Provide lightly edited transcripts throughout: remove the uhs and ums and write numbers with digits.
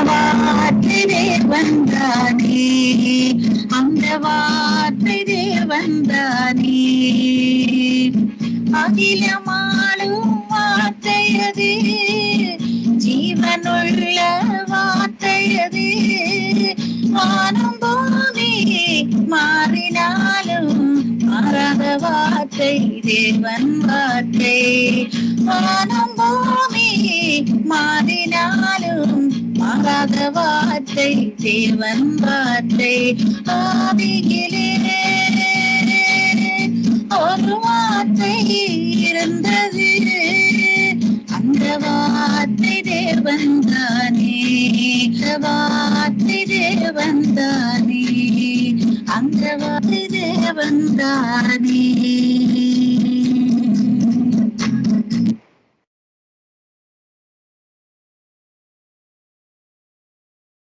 வார்த்தை தேவன்தானே, அந்த வார்த்தை தேவன்தானே. அகிலமாளும் வார்த்தையது, ஜீவனுள்ள வார்த்தையது. வானம் பூமி மாறினாலும் மாறாத வார்த்தை தேவன் வார்த்தை. வானம் பூமி மாறினாலும் மாறாத வார்த்தை தேவன் வார்த்தை. ஆதியிலே ஒரு வார்த்தை இருந்தது, அந்த வார்த்தை தேவன்தானே, வார்த்தை தேவன்தானே, அந்த வார்த்தை தேவன்தானே.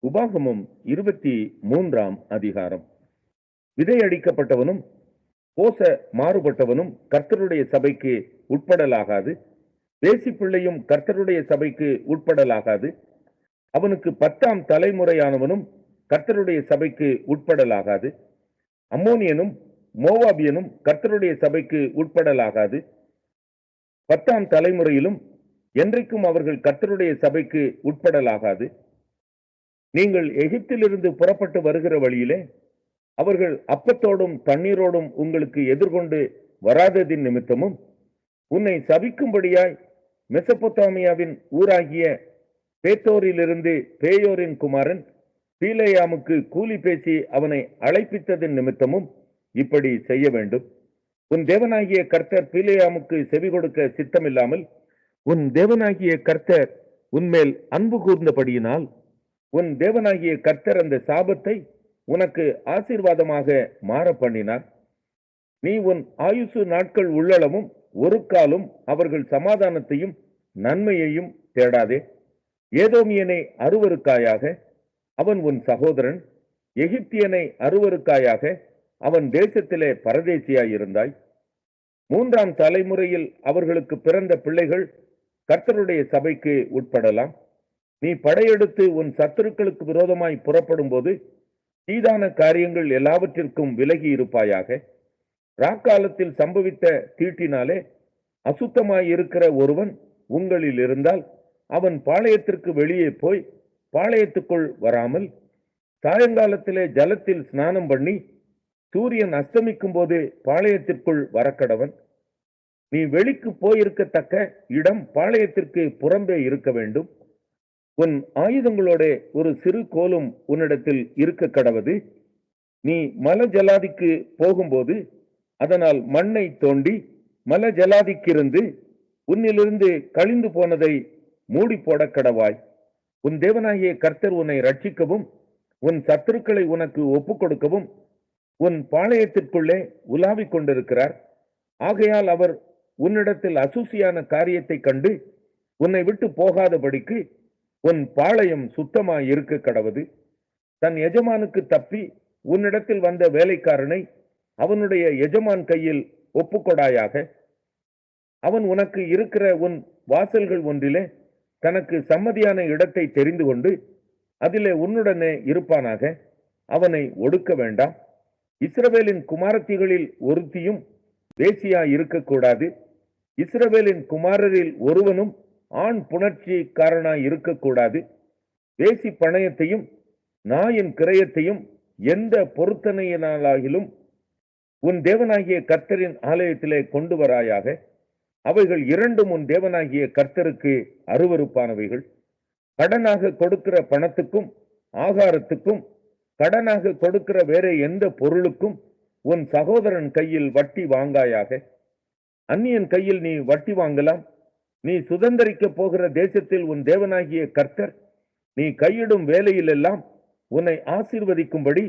உபாகமம் 23ஆம் அதிகாரம். விதையடிக்கப்பட்டவனும் போச மாறுபட்டவனும் கர்த்தருடைய சபைக்கு உட்படலாகாது. வேசிப்பிள்ளையும் கர்த்தருடைய சபைக்கு உட்படலாகாது. அவனுக்கு 10ஆம் தலைமுறையானவனும் கர்த்தருடைய சபைக்கு உட்படலாகாது. அம்மோனியனும் மோவாபியனும் கர்த்தருடைய சபைக்கு உட்படலாகாது. 10ஆம் தலைமுறையிலும் என்றைக்கும் அவர்கள் கர்த்தருடைய சபைக்கு உட்படலாகாது. நீங்கள் எகிப்திலிருந்து புறப்பட்டு வருகிற வழியிலே அவர்கள் அப்பத்தோடும் தண்ணீரோடும் உங்களுக்கு எதிர்கொண்டு வராததின் நிமித்தமும் உன்னை சபிக்கும்படியாய் மெசொப்பொத்தாமியாவின் ஊராகிய பேத்தோரிலிருந்து பேயோரின் குமாரன் பீலேயாமுக்கு கூலி பேசி அவனை அழைப்பித்ததின் நிமித்தமும் இப்படி செய்ய வேண்டும். உன் தேவனாகிய கர்த்தர் பீலேயாமுக்கு செவி கொடுக்க சித்தமில்லாமல் உன் தேவனாகிய கர்த்தர் உன்மேல் அன்பு கூர்ந்தபடியினால் உன் தேவனாகிய கர்த்தர் அந்த சாபத்தை உனக்கு ஆசீர்வாதமாக மாற பண்ணினார். நீ உன் ஆயுசு நாட்கள் உள்ளளவும் ஒரு காலும் அவர்கள் சமாதானத்தையும் நன்மையையும் தேடாதே. ஏதோமியனை அருவருக்காயாக, அவன் உன் சகோதரன். எகிப்தியனை அருவருக்காயாக, அவன் தேசத்திலே பரதேசியாயிருந்தாய். 3ஆம் தலைமுறையில் அவர்களுக்கு பிறந்த பிள்ளைகள் கர்த்தருடைய சபைக்கு உட்படலாம். நீ படையெடுத்து உன் சத்துருக்களுக்கு விரோதமாய் புறப்படும் போது தீதான காரியங்கள் எல்லாவற்றிற்கும் விலகி இருப்பாயாக. ராக்காலத்தில் சம்பவித்த தீட்டினாலே அசுத்தமாயிருக்கிற ஒருவன் உங்களில் இருந்தால் அவன் பாளையத்திற்கு வெளியே போய் பாளையத்துக்குள் வராமல் சாயங்காலத்திலே ஜலத்தில் ஸ்நானம் பண்ணி சூரியன் அஸ்தமிக்கும் போது பாளையத்திற்குள் வரக்கடவன். நீ வெளிக்கு போயிருக்கத்தக்க இடம் பாளையத்திற்கு புறம்பே இருக்க வேண்டும். உன் ஆயுதங்களோட ஒரு சிறு கோலும் உன்னிடத்தில் இருக்க கடவது. நீ மல ஜலாதிக்கு போகும்போது அதனால் மண்ணை தோண்டி மல ஜலாதிக்கிருந்து உன்னிலிருந்து கழிந்து போனதை மூடி போட கடவாய். உன் தேவனாகிய கர்த்தர் உன்னை ரட்சிக்கவும் உன் சத்துருக்களை உனக்கு ஒப்புக் கொடுக்கவும் உன் பாளையத்திற்குள்ளே உலாவிக் கொண்டிருக்கிறார். ஆகையால் அவர் உன்னிடத்தில் அசூசியான காரியத்தை கண்டு உன்னை விட்டு போகாதபடிக்கு உன் பாளையம் சுத்தமாய் இருக்க கடவது. தன் எஜமானுக்கு தப்பி உன்னிடத்தில் வந்த வேலைக்காரனை அவனுடைய எஜமான் கையில் ஒப்புக்கொடாயாக. அவன் உனக்கு இருக்கிற உன் வாசல்கள் ஒன்றிலே தனக்கு சம்மதியான இடத்தை தெரிந்து கொண்டு அதிலே உன்னுடனே இருப்பானாக. அவனை ஒடுக்க வேண்டாம். இஸ்ரவேலின் குமாரத்திகளில் ஒருத்தியும் வேசியாய் இருக்கக்கூடாது. இஸ்ரவேலின் குமாரரில் ஒருவனும் ஆண் புணர்ச்சிக்காரனாய் இருக்கக்கூடாது. வேசி பணயத்தையும் நாயின் கிரயத்தையும் எந்த பொருத்தனையினாலாகிலும் உன் தேவனாகிய கர்த்தரின் ஆலயத்திலே கொண்டு வராயாக. அவைகள் இரண்டும் உன் தேவனாகிய கர்த்தருக்கு அருவருப்பானவைகள். கடனாக கொடுக்கிற பணத்துக்கும் ஆகாரத்துக்கும் கடனாக கொடுக்கிற வேற எந்த பொருளுக்கும் உன் சகோதரன் கையில் வட்டி வாங்காயாக. அந்நியன் கையில் நீ வட்டி வாங்கலாம். நீ சுதந்தரிக்க போகிற தேசத்தில் உன் தேவனாகிய கர்த்தர் நீ கையிடும் வேலையில் எல்லாம் உன்னை ஆசீர்வதிக்கும்படி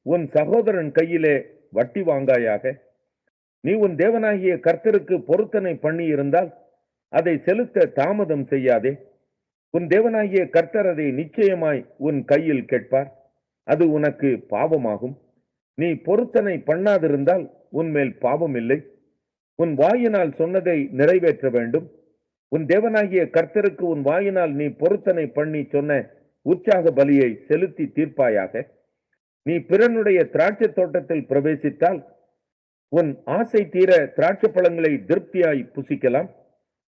உன் சகோதரன் கையிலே வட்டி வாங்காயாக. நீ உன் தேவனாகிய கர்த்தருக்கு பொருத்தனை பண்ணி இருந்தால் அதை செலுத்த தாமதம் செய்யாதே. உன் தேவனாகிய கர்த்தர் அதை நிச்சயமாய் உன் கையில் கேட்பார். அது உனக்கு பாவமாகும். நீ பொருத்தனை பண்ணாதிருந்தால் உன்மேல் பாவம் இல்லை. உன் வாயினால் சொன்னதை நிறைவேற்ற வேண்டும். உன் தேவனாகிய கர்த்தருக்கு உன் வாயினால் நீ பொருத்தனை பண்ணி சொன்ன உற்சாக பலியை செலுத்தி தீர்ப்பாயாக. நீ பிறனுடைய திராட்சை தோட்டத்தில் பிரவேசித்தால் உன் ஆசை தீர திராட்சை பழங்களை திருப்தியாய் புசிக்கலாம்.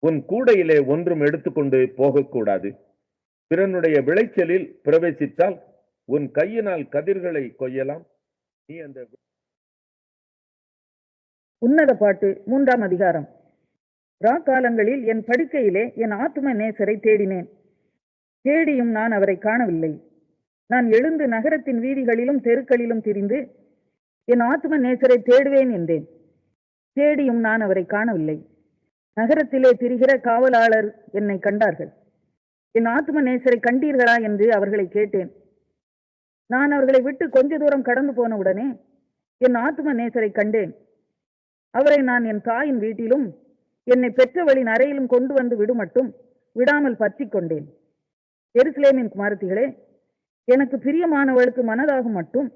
உன் கூடையிலே ஒன்றும் எடுத்துக்கொண்டு போகக்கூடாது. பிறனுடைய விளைச்சலில் பிரவேசித்தால் உன் கையினால் கதிர்களை கொய்யலாம். நீ அந்த உன்னத பாட்டு 3ஆம் அதிகாரம். ராக்காலங்களில் என் படுக்கையிலே என் ஆத்தும நேசரை தேடினேன். தேடியும் நான் அவரை காணவில்லை. நான் எழுந்து நகரத்தின் வீதிகளிலும் தெருக்களிலும் திரிந்து என் ஆத்தும நேசரை தேடுவேன் என்றேன். தேடியும் நான் அவரை காணவில்லை. நகரத்திலே திரிகிற காவலாளர் என்னை கண்டார்கள். என் ஆத்தும நேசரை கண்டீர்களா என்று அவர்களை கேட்டேன். நான் அவர்களை விட்டு கொஞ்ச தூரம் கடந்து போன உடனே என் ஆத்தும நேசரை கண்டேன். அவரை நான் என் தாயின் வீட்டிலும் என்னை பெற்றவளின் அறையிலும் கொண்டு வந்து விடுமட்டும் விடாமல் பற்றி கொண்டேன். எருசலேமின் குமாரத்திகளே, எனக்கு பிரியமானவளுக்கு மனதாகும் மட்டும்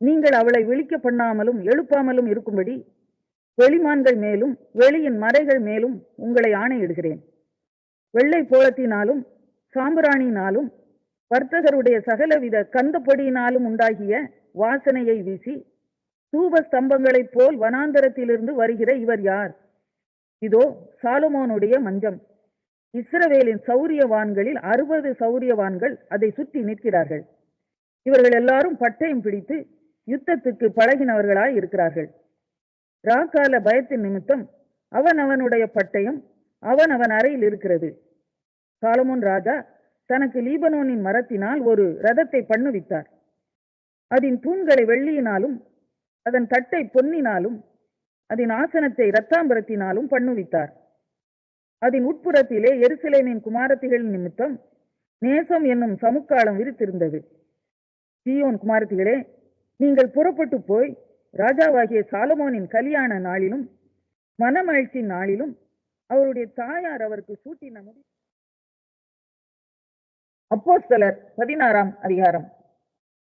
நீங்கள் அவளை விழிக்க பண்ணாமலும் எழுப்பாமலும் இருக்கும்படி வெளிமான்கள் மேலும் வெளியின் மறைகள் மேலும் உங்களை ஆணையிடுகிறேன். வெள்ளை போலத்தினாலும் சாம்பிராணியினாலும் வர்த்தகருடைய சகலவித கந்தப்பொடியினாலும் உண்டாகிய வாசனையை வீசி தூப ஸ்தம்பங்களைப் போல் வனாந்தரத்திலிருந்து வருகிற இவர் யார்? இதோ சாலமோனுடைய மஞ்சம். இஸ்ரவேலின் சௌரியவான்களில் 60 சௌரியவான்கள் அதை சுற்றி நிற்கிறார்கள். இவர்கள் எல்லாரும் பட்டயம் பிடித்து யுத்தத்துக்கு பழகினவர்களாய் இருக்கிறார்கள். ராக்கால பயத்தின் நிமித்தம் அவன் அவனுடைய பட்டயம் அவன் அவன் அறையில் இருக்கிறது. சாலமோன் ராஜா தனக்கு லீபனோனின் மரத்தினால் ஒரு ரதத்தை பண்ணுவித்தார். அதன் தூண்களை வெள்ளியினாலும் அதன் தட்டை பொன்னினாலும் அதன் ஆசனத்தை இரத்தாம்பரத்தினாலும் பண்ணுவித்தார். அதன் உட்புறத்திலே எருசலேமின் குமாரத்திகள் நிமித்தம் நேசம் என்னும் சமுக்காலம் விரித்திருந்தது. சீயோன் குமாரத்திகளே, நீங்கள் புறப்பட்டு போய் ராஜாவாகிய சாலமோனின் கல்யாண நாளிலும் மனமகிழ்ச்சி நாளிலும் அவருடைய தாயார் அவருக்கு சூட்டின முடி. அப்போஸ்தலர் 16ஆம் அதிகாரம்.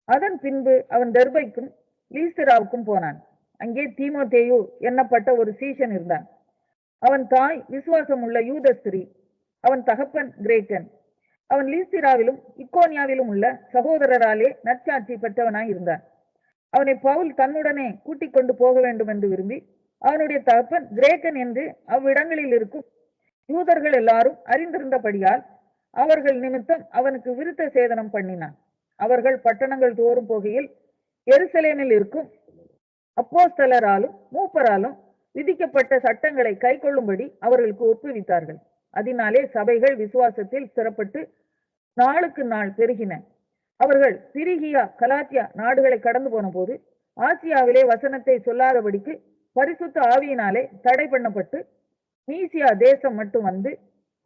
அதன் பின்பு அவன் தெர்பைக்கும் லீஸ்திராவுக்கும் போனான். அங்கே தீமோத்தேயு என்னப்பட்ட ஒரு சீஷன் இருந்தான். அவன் தாய் விசுவாசம் உள்ள யூத ஸ்திரீ, அவன் தகப்பன் கிரேக்கன். அவன் லீஸ்திராவிலும் இக்கோனியாவிலும் உள்ள சகோதரராலே நற்சாட்சி பெற்றவனாய் இருந்தான். அவனை பவுல் தன்னுடனே கூட்டிக் கொண்டு போக வேண்டும் என்று விரும்பி அவனுடைய தகப்பன் கிரேக்கன் என்று அவ்விடங்களில் இருக்கும் யூதர்கள் எல்லாரும் அறிந்திருந்தபடியால் அவர்கள் நிமித்தம் அவனுக்கு விருத்த சேதனம் பண்ணினான். அவர்கள் பட்டணங்கள் தோறும் போகையில் எருசலேமில் இருக்கும் அப்போஸ்தலராலும் மூப்பராலும் விதிக்கப்பட்ட சட்டங்களை கை கொள்ளும்படி அவர்களுக்கு ஒப்புவித்தார்கள். அதனாலே சபைகள் விசுவாசத்தில் ஸ்திரப்பட்டு நாளுக்கு நாள் பெருகின. அவர்கள் பிரிகியா கலாத்தியா நாடுகளை கடந்து போன போது ஆசியாவிலே வசனத்தை சொல்லாதபடிக்கு பரிசுத்த ஆவியினாலே தடை பண்ணப்பட்டு மீசியா தேசம் மட்டும் வந்து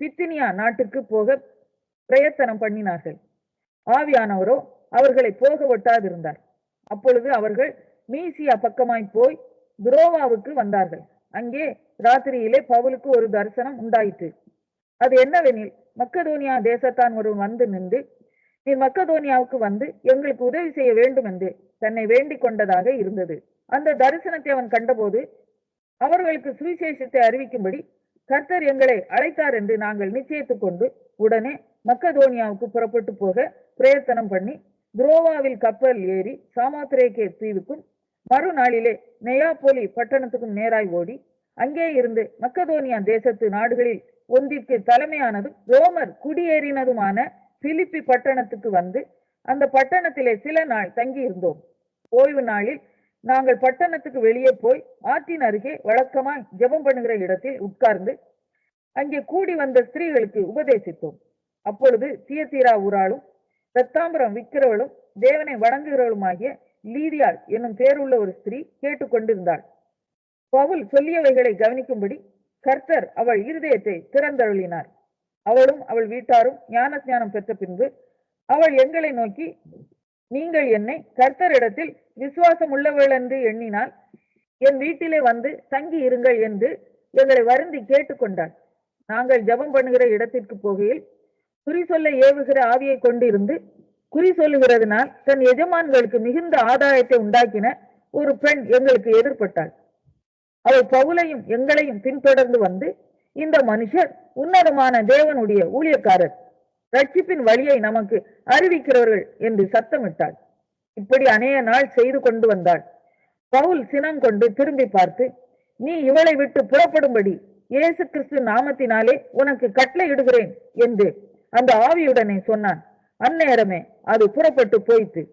பித்தினியா நாட்டுக்கு போக பிரயத்தனம் பண்ணினார்கள். ஆவியானவரோ அவர்களை போக ஒட்டாதிருந்தார். அப்பொழுது அவர்கள் மீசியா பக்கமாய் போய் துரோவாவுக்கு வந்தார்கள். அங்கே ராத்திரியிலே பவுலுக்கு ஒரு தரிசனம் உண்டாயிற்று. அது என்னவெனில், மக்கதோனியா தேசத்தான் ஒருவன் வந்து நின்று, நீ மக்கதோனியாவுக்கு வந்து எங்களுக்கு உதவி செய்ய வேண்டும் என்று தன்னை வேண்டிக் கொண்டதாக இருந்தது. அந்த தரிசனத்தை அவன் கண்டபோது அவர்களுக்கு சுவிசேஷத்தை அறிவிக்கும்படி கர்த்தர் எங்களை அழைத்தார் என்று நாங்கள் நிச்சயித்துக் கொண்டு உடனே மக்கதோனியாவுக்கு புறப்பட்டு போக பிரயத்தனம் பண்ணி துரோவாவில் கப்பல் ஏறி சாமாத்திரேக்கே தீவுக்கும் மறுநாளிலே நெயாபோலி பட்டணத்துக்கும் நேராய் ஓடி அங்கே இருந்து மக்கதோனியா தேசத்து நாடுகளில் ஒன்றிற்கு தலைமையானதும் ரோமர் குடியேறினதுமான பிலிப்பி பட்டணத்துக்கு வந்து அந்த பட்டணத்திலே சில நாள் தங்கி இருந்தோம். ஓய்வு நாளில் நாங்கள் பட்டணத்துக்கு வெளியே போய் ஆற்றின் அருகே வழக்கமாய் ஜெபம் பண்ணுகிற இடத்தில் உட்கார்ந்து அங்கே கூடி வந்த ஸ்திரீகளுக்கு உபதேசித்தோம். அப்பொழுது தியத்தீரா ஊராளும் இரத்தாம்பரம் விற்கிறவளும் தேவனை வணங்குகிறவளுமாகிய லீதியாள் என்னும் பேருள்ள ஒரு ஸ்திரீ கேட்டுக்கொண்டிருந்தாள். பவுல் சொல்லியவைகளை கவனிக்கும்படி கர்த்தர் அவள் இருதயத்தை திறந்தருளினார். அவளும் அவள் வீட்டாரும் ஞானஸ்நானம் பெற்ற பின்பு அவள் எங்களை நோக்கி, நீங்கள் என்னை கர்த்தரிடத்தில் விசுவாசம் உள்ளவள் என்று எண்ணினால் என் வீட்டிலே வந்து தங்கி இருங்கள் என்று எங்களை வருந்தி கேட்டுக்கொண்டாள். நாங்கள் ஜெபம் பண்ணுகிற இடத்திற்கு போகையில் குறி சொல்ல ஏவுகிற ஆவியை கொண்டிருந்து குறி சொல்லுகிறதுனால் தன் எஜமான்களுக்கு மிகுந்த ஆதாயத்தை உண்டாக்கின ஒரு பெண் எங்களுக்கு எதிர்பட்டாள். அவள் பவுலையும் எங்களையும் பின்தொடர்ந்து வந்து, இந்த மனுஷர் உன்னதமான தேவனுடைய ஊழியக்காரர், ரட்சிப்பின் வழியை நமக்கு அறிவிக்கிறவர்கள் என்று சத்தமிட்டாள். இப்படி அநேக நாள் செய்து கொண்டு வந்தாள். பவுல் சினம் கொண்டு திரும்பி பார்த்து, நீ இவளை விட்டு புறப்படும்படி இயேசு கிறிஸ்து நாமத்தினாலே உனக்கு கட்டளையிடுகிறேன் என்று அந்த ஆவியுடனே சொன்னான். அந்நேரமே அது புறப்பட்டு போயிற்று.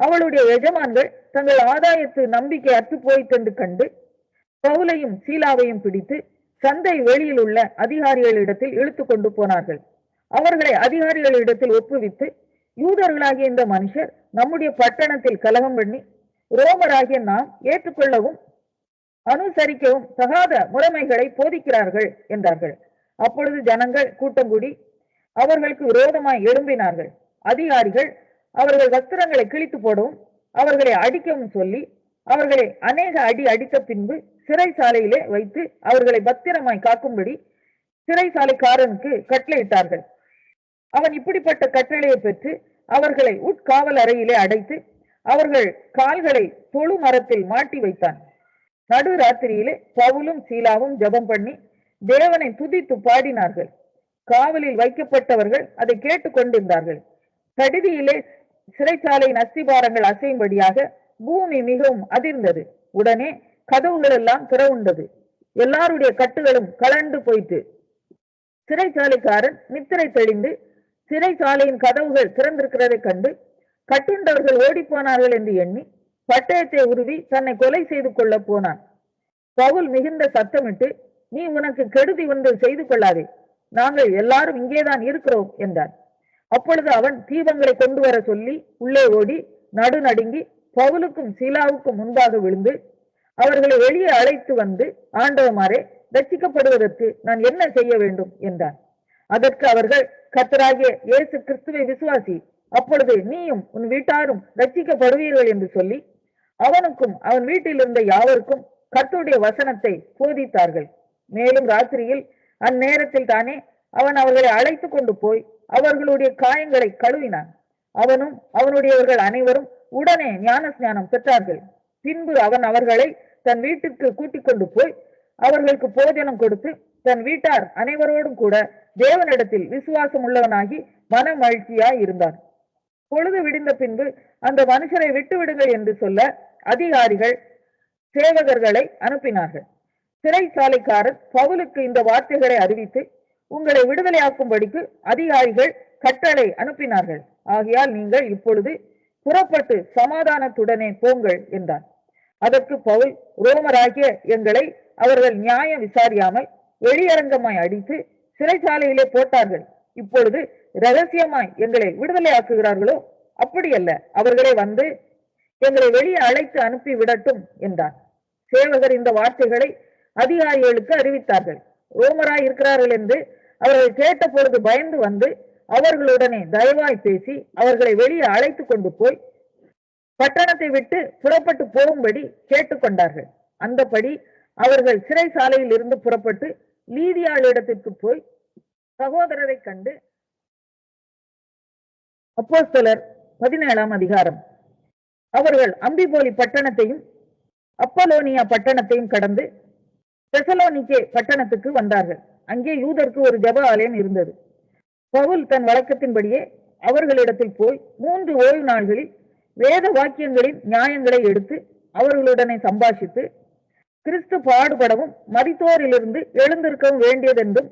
அவளுடைய எஜமான்கள் தங்கள் ஆதாயத்து நம்பிக்கை அற்று போயிற்றென்று கண்டு பவுலையும் சீலாவையும் பிடித்து சந்தை வெளியில் உள்ள அதிகாரிகளிடத்தில் இழுத்து கொண்டு போனார்கள். அவர்களை அதிகாரிகளிடத்தில் ஒப்புவித்து, யூதர்களாகிய இந்த மனுஷர் நம்முடைய பட்டணத்தில் கலகம் பண்ணி ரோமராகிய நாம் ஏற்றுக்கொள்ளவும் அனுசரிக்கவும் தகாத முறைமைகளை போதிக்கிறார்கள் என்றார்கள். அப்பொழுது ஜனங்கள் கூட்டம் கூடி அவர்களுக்கு விரோதமாய் எழும்பினார்கள். அதிகாரிகள் அவர்கள் வஸ்திரங்களை கிழித்து போடவும் அவர்களை அடிக்கவும் சொல்லி அவர்களை அநேக அடி அடித்த பின்பு சிறைசாலையிலே வைத்து அவர்களை பத்திரமாய் காக்கும்படி சிறைசாலைக்காரனுக்கு கட்டளையிட்டார்கள். அவன் இப்படிப்பட்ட கட்டளையை பெற்று அவர்களை உட்காவல் அறையிலே அடைத்து அவர்கள் கால்களை தொழு மரத்தில் மாட்டி வைத்தான். நடு ராத்திரியிலே பவுலும் சீலாவும் ஜெபம் பண்ணி தேவனை துதித்து பாடினார்கள். காவலில் வைக்கப்பட்டவர்கள் அதை கேட்டுக் கொண்டிருந்தார்கள். சடிதியிலே சிறைச்சாலையின் அஸ்திபாரங்கள் அசையும்படியாக பூமி மிகவும் அதிர்ந்தது. உடனே கதவுகள் எல்லாம் திறவுண்டது. எல்லாருடைய கட்டுகளும் கலண்டு போயிற்று. சிறைச்சாலைக்காரன் நித்திரை தெளிந்து சிறைச்சாலையின் கதவுகள் திறந்திருக்கிறதை கண்டு கட்டுண்டவர்கள் ஓடி போனார்கள் என்று எண்ணி பட்டயத்தை உருவி தன்னை கொலை செய்து கொள்ள போனான். பவுல் மிகுந்த சத்தமிட்டு, நீ உனக்கு கெடுதி ஒன்று செய்து கொள்ளாதே, நாங்கள் எல்லாரும் இங்கேதான் இருக்கிறோம் என்றான். அப்பொழுது அவன் தீபங்களை கொண்டு வர சொல்லி உள்ளே ஓடி நடுநடுங்கி பவுலுக்கும் சீலாவுக்கும் முன்பாக விழுந்து அவர்களை வெளியே அழைத்து வந்து, ஆண்டவமாரே, ரட்சிக்கப்படுவதற்கு நான் என்ன செய்ய வேண்டும் என்றான். அதற்கு அவர்கள், கர்த்தராகிய இயேசு கிறிஸ்துவை விசுவாசி, அப்பொழுது நீயும் உன் வீட்டாரும் ரட்சிக்கப்படுவீர்கள் என்று சொல்லி அவனுக்கும் அவன் வீட்டில் இருந்த யாவருக்கும் கர்த்தருடைய வசனத்தை போதித்தார்கள். மேலும் ராத்திரியில் அந்நேரத்தில் தானே அவன் அவர்களை அழைத்து கொண்டு போய் அவர்களுடைய காயங்களை கழுவினான். அவனும் அவனுடையவர்கள் அனைவரும் உடனே ஞான ஸ்நானம் பெற்றார்கள். பின்பு அவன் அவர்களை தன் வீட்டிற்கு கூட்டிக் கொண்டு போய் அவர்களுக்கு போஜனம் கொடுத்து தன் வீட்டார் அனைவரோடும் கூட தேவனிடத்தில் விசுவாசம் உள்ளவனாகி மன மகிழ்ச்சியாய் இருந்தான். பொழுது விடிந்த பின்பு அந்த மனுஷரை விட்டுவிடுங்கள் என்று சொல்ல அதிகாரிகள் சேவகர்களை அனுப்பினார்கள். சிறைச்சாலைக்காரர் பவுலுக்கு இந்த வார்த்தைகளை அறிவித்து, உங்களை விடுதலையாக்கும்படிக்கு அதிகாரிகள் கட்டளை அனுப்பினார்கள். ஆகையால் நீங்கள் இப்பொழுது புறப்பட்டு சமாதானத்துடனே போங்கள் என்றார். அதற்கு பவுல், ரோமராகிய எங்களை அவர்கள் நியாயம் விசாரியாமல் வெளியரங்கமாய் அடித்து சிறைச்சாலையிலே போட்டார்கள். இப்பொழுது ரகசியமாய் எங்களை விடுதலையாக்குகிறார்களோ? அப்படியல்ல, அவர்களே வந்து எங்களை வெளியே அழைத்து அனுப்பி விடட்டும் என்றார். சேவகர் இந்த வார்த்தைகளை அதிகாரிகளுக்கு அறிவித்தார்கள். ரோமராய் இருக்கிறார்கள் என்று அவர்கள் கேட்ட பொழுது பயந்து வந்து அவர்களுடனே தயவாய் பேசி அவர்களை வெளியே அழைத்து கொண்டு போய் பட்டணத்தை விட்டு புறப்பட்டு போகும்படி கேட்டுக்கொண்டார்கள். அந்தபடி அவர்கள் சிறைசாலையில் இருந்து புறப்பட்டு லீதியாளிடத்திற்கு போய் சகோதரரை கண்டு, அப்போஸ்தலர் 17ஆம் அதிகாரம். அவர்கள் அம்பிபோலி பட்டணத்தையும் அப்பலோனியா பட்டணத்தையும் கடந்து தெசலோனிக்கே பட்டணத்துக்கு வந்தார்கள். அங்கே யூதருக்கு ஒரு ஜெப ஆலயம் இருந்தது. பவுல் தன் வழக்கத்தின்படியே அவர்களிடத்தில் போய் 3 ஓய்வு நாள்களில் வேத வாக்கியங்களின் நியாயங்களை எடுத்து அவர்களுடனே சம்பாஷித்து, கிறிஸ்து பாடுபடவும் மரித்தோரிலிருந்து எழுந்திருக்கவும் வேண்டியதென்றும்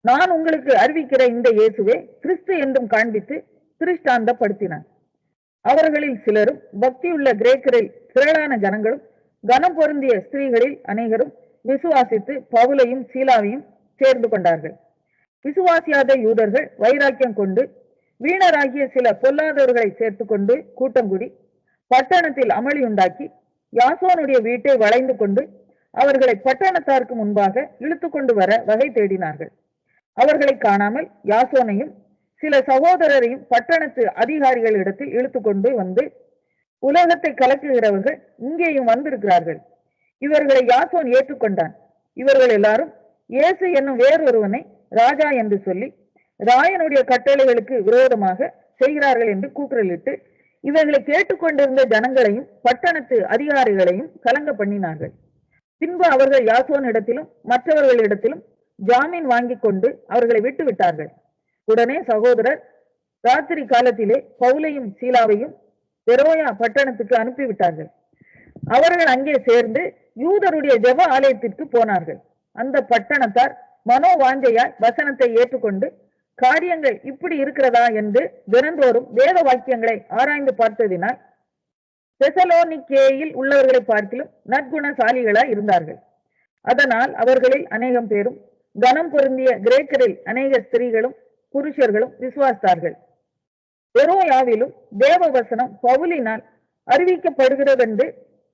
நான் உங்களுக்கு அறிவிக்கிற இந்த இயேசுவே கிறிஸ்து என்றும் காண்பித்து திருஷ்டாந்தப்படுத்தினான். அவர்களில் சிலரும் பக்தியுள்ள கிரேக்கரில் திரளான ஜனங்களும் கனம் பொருந்திய ஸ்திரீகளில் அநேகரும் விசுவாசித்து பவுலையும் சீலாவையும் சேர்ந்து கொண்டார்கள். விசுவாசியாத யூதர்கள் வைராக்கியம் கொண்டு வீணராகிய சில பொல்லாதவர்களை சேர்த்து கொண்டு கூட்டம் கூடி பட்டணத்தில் அமளி உண்டாக்கி யாசோனுடைய வீட்டை வளைந்து கொண்டு அவர்களை பட்டணத்தாருக்கு முன்பாக இழுத்து கொண்டு வர வகை தேடினார்கள். அவர்களை காணாமல் யாசோனையும் சில சகோதரரையும் பட்டணத்து அதிகாரிகளிடத்தில் இழுத்து கொண்டு வந்து, உலகத்தை கலக்குகிறவர்கள் இங்கேயும் வந்திருக்கிறார்கள், இவர்களை யாசோன் ஏற்றுக்கொண்டான். இவர்கள் எல்லாரும் இயேசு என்னும் வேறொருவனை ராஜா என்று சொல்லி ராயனுடைய கட்டளைகளுக்கு விரோதமாக செய்கிறார்கள் என்று கூக்குரலிட்டு இவர்களை கேட்டுக்கொண்டிருந்த ஜனங்களையும் பட்டணத்து அதிகாரிகளையும் கலங்க பண்ணினார்கள். பின்பு அவர்கள் யாசோனிடத்திலும் மற்றவர்களிடத்திலும் ஜாமீன் வாங்கி கொண்டு அவர்களை விட்டு விட்டார்கள். உடனே சகோதரர் ராத்திரி காலத்திலே பவுலையும் சீலாவையும் பெரோயா பட்டணத்துக்கு அனுப்பிவிட்டார்கள். அவர்கள் அங்கே சேர்ந்து யூதருடைய ஜெப ஆலயத்திற்கு போனார்கள். அந்த பட்டணத்தார் மனோவாஞ்சையாய் வசனத்தை ஏற்றுக்கொண்டு காரியங்கள் இப்படி இருக்கிறதா என்று தினந்தோறும் வேத வாக்கியங்களை ஆராய்ந்து பார்த்ததினால் தெசலோனிக்கேயில் உள்ளவர்களை பார்க்கிலும் நற்குணசாலிகளாய் இருந்தார்கள். அதனால் அவர்களில் அநேகம் பேரும் கனம் பொருந்திய கிரேக்கரில் அநேக ஸ்திரீகளும் புருஷர்களும் விசுவாசித்தார்கள். பெரோயாவிலும் தேவ வசனம் பவுலினால் அறிவிக்கப்படுகிறதென்று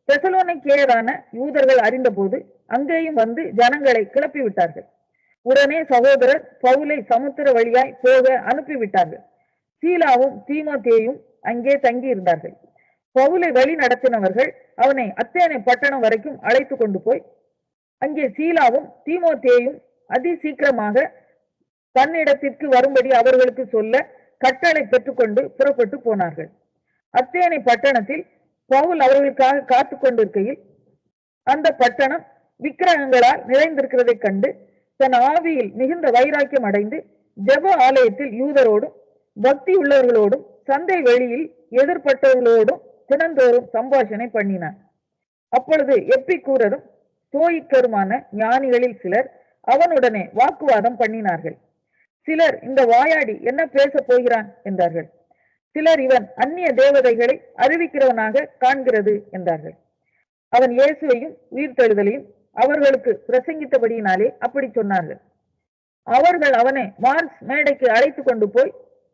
தெசலோனிக்கேயரான யூதர்கள் அறிந்தபோது அங்கேயும் வந்து ஜனங்களை கிளப்பிவிட்டார்கள். உடனே சகோதரர் பவுலை சமுத்திர வழியாய் போக அனுப்பிவிட்டார்கள். சீலாவும் தீமோத்தேயும் அங்கே தங்கி இருந்தார்கள். பவுலை வழி நடத்தினவர்கள் அவனை அத்தேனை பட்டணம் வரைக்கும் அழைத்து கொண்டு போய் அங்கே சீலாவும் தீமோத்தேயும் அதி சீக்கிரமாக தன்னிடத்திற்கு வரும்படி அவர்களுக்கு சொல்ல கட்டளை பெற்றுக்கொண்டு புறப்பட்டு போனார்கள். அத்தேனை பட்டணத்தில் பவுல் அவர்களுக்காக காத்து கொண்டிருக்கையில் அந்த பட்டணம் விக்கிரகங்களால் நிறைந்திருக்கிறதை கண்டு தன் ஆவியில் மிகுந்த வைராக்கியம் அடைந்து ஜெப ஆலயத்தில் யூதரோடும் பக்தி உள்ளவர்களோடும் சந்தை வெளியில் எதிர்பட்டவர்களோடும் தினந்தோறும் சம்பாஷணை பண்ணினார். அப்பொழுது எப்பிக்கூரரும் ஸ்தோயிக்கருமான ஞானிகளில் சிலர் அவனுடனே வாக்குவாதம் பண்ணினார்கள். சிலர் இந்த வாயாடி என்ன பேச போகிறான் என்றார்கள். சிலர் இவன் அந்நிய தேவதைகளை அறிவிக்கிறவனாக காண்கிறது என்றார்கள். அவன் இயேசுவையும் உயிர்த்தெழுதலையும் அவர்களுக்கு பிரசங்கித்தபடியினாலே அப்படி சொன்னார்கள். அவர்கள் அவனை மார்ஸ் மேடைக்கு அழைத்து கொண்டு போய்,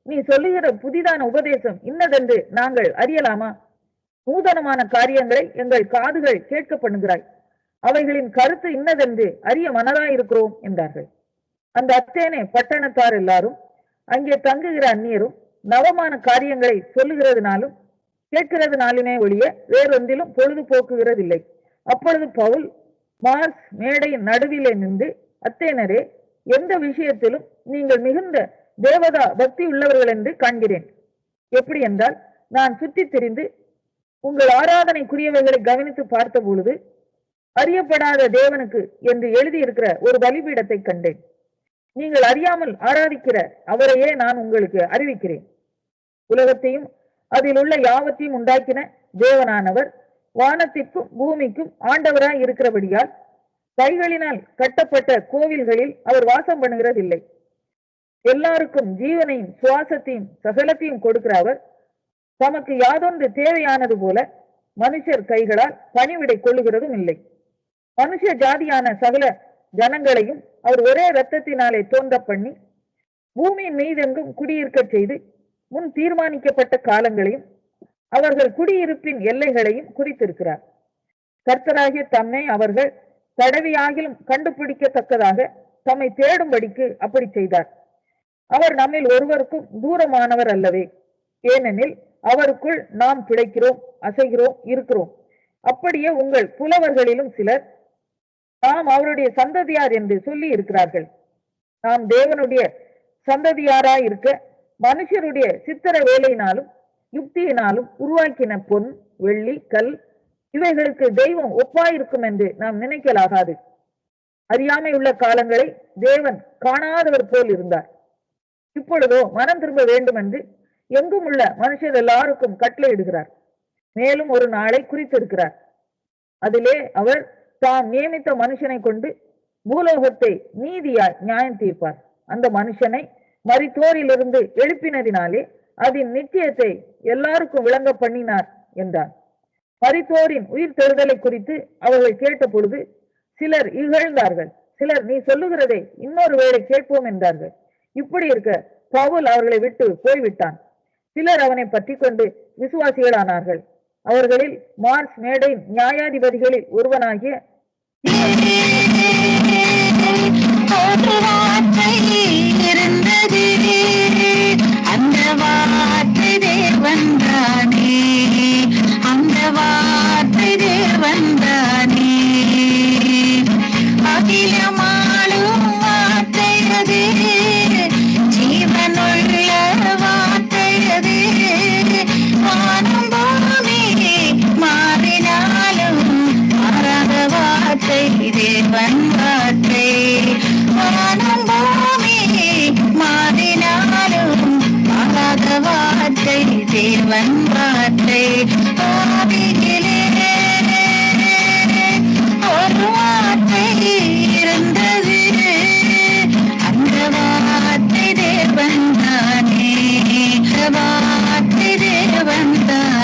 நீ சொல்லுகிற புதிதான உபதேசம் இன்னதென்று நாங்கள் அறியலாமா? நூதனமான காரியங்களை எங்கள் காதுகள் கேட்க பண்ணுகிறாய். அவைகளின் கருத்து இன்னதென்று அறிய மனதாயிருக்கிறோம் என்றார்கள். அந்த அத்தேனே பட்டணத்தார் எல்லாரும் அங்கே தங்குகிற அந்நியரும் நவமான காரியங்களை சொல்லுகிறதுனாலும் கேட்கிறதுனாலுமே ஒழிய வேறொன்றிலும் பொழுது போக்குகிறதில்லை. அப்பொழுது பவுல் மார்ஸ் மேடையின் நடுவிலே நின்று, அத்தேனரே, எந்த விஷயத்திலும் நீங்கள் மிகுந்த தேவதா பக்தி உள்ளவர்கள் என்று காண்கிறேன். எப்படி என்றால், நான் சுற்றி திரிந்து உங்கள் ஆராதனைக்குரியவைகளை கவனித்து பார்த்த பொழுது அறியப்படாத தேவனுக்கு என்று எழுதியிருக்கிற ஒரு பலிபீடத்தை கண்டேன். நீங்கள் அறியாமல் ஆராதிக்கிற அவரையே நான் உங்களுக்கு அறிவிக்கிறேன். உலகத்தையும் அதில் உள்ள யாவத்தையும் உண்டாக்கின தேவனானவர் வானத்திற்கும் பூமிக்கும் ஆண்டவராய் இருக்கிறபடியால் கைகளினால் கட்டப்பட்ட கோவில்களில் அவர் வாசம் பண்ணுகிறதில்லை. எல்லாருக்கும் ஜீவனையும் சுவாசத்தையும் சகலத்தையும் கொடுக்கிற அவர் தமக்கு யாதொன்று தேவையானது போல மனுஷர் கைகளால் பணிவிடை கொள்ளுகிறதும் இல்லை. மனுஷ ஜாதியான சகல ஜனங்களையும் அவர் ஒரே இரத்தத்தினாலே தோன்ற பண்ணி பூமியின் மீதெங்கும் குடியிருக்க செய்து முன் தீர்மானிக்கப்பட்ட காலங்களையும் அவர்கள் குடியிருப்பின் எல்லைகளையும் குறித்திருக்கிறார். கர்த்தராகிய தம்மை அவர்கள் தடவியாகிலும் கண்டுபிடிக்கத்தக்கதாக தம்மை தேடும்படிக்கு அப்படி செய்தார். அவர் நம்மில் ஒருவருக்கும் தூரமானவர் அல்லவே. ஏனெனில் அவருக்குள் நாம் பிழைக்கிறோம், அசைகிறோம், இருக்கிறோம். அப்படியே உங்கள் புலவர்களிலும் சிலர் நாம் அவருடைய சந்ததியார் என்று சொல்லி இருக்கிறார்கள். நாம் தேவனுடைய சந்ததியாராய் இருக்க மனுஷருடைய சித்திர வேலையினாலும் யுக்தியினாலும் உருவாக்கின பொன், வெள்ளி, கல் இவைகளுக்கு தெய்வம் ஒப்பாயிருக்கும் என்று நாம் நினைக்கலாகாது. அறியாமை உள்ள காலங்களை தேவன் காணாதவர் போல் இருந்தார். இப்பொழுதோ மனம் திரும்ப வேண்டும் என்று எங்கும் உள்ள மனுஷர் எல்லாருக்கும் கட்டளையிடுகிறார். மேலும் ஒரு நாளை குறித்திருக்கிறார். அதிலே அவர் தாம் நியமித்த மனுஷனை கொண்டு பூலோகத்தை நீதியாய் நியாயம் தீர்ப்பார். அந்த மனுஷனை மரித்தோரிலிருந்து எழுப்பினதினாலே அதன் நிச்சயத்தை எல்லாருக்கும் விளங்க பண்ணினார் என்றார். மரித்தோரின் உயிர் தெழுதலை குறித்து அவர்கள் கேட்ட பொழுது சிலர் இகழ்ந்தார்கள். சிலர், நீ சொல்லுகிறதை இன்னொரு வேளை கேட்போம் என்றார்கள். இப்படி இருக்க பவுல் அவர்களை விட்டு போய்விட்டான். சிலர் அவனை பற்றி கொண்டு விசுவாசிகளானார்கள். அவர்களில் மார்ஸ் மேடை நியாயாதிபதிகளில் ஒருவனாகிய இருந்தது, அந்த வார்த்தை தேவன் தானே, அந்த வார்த்தை தேவன் தானே, அகிலமாளும் வார்த்தையது, ஜீவனுள்ள வார்த்தையது, வானம் பூமி மாறினாலும் மாறாத வார்த்தை தேவன் வார்த்தை, வானம் பூமி மாறினாலும் வார்த்தை தேவன் வார்த்தை ஆவியிலே ஒரு வார்த்தை இருந்தது அந்த வார்த்தை தேவன் தானே வார்த்தை தேவன் தான்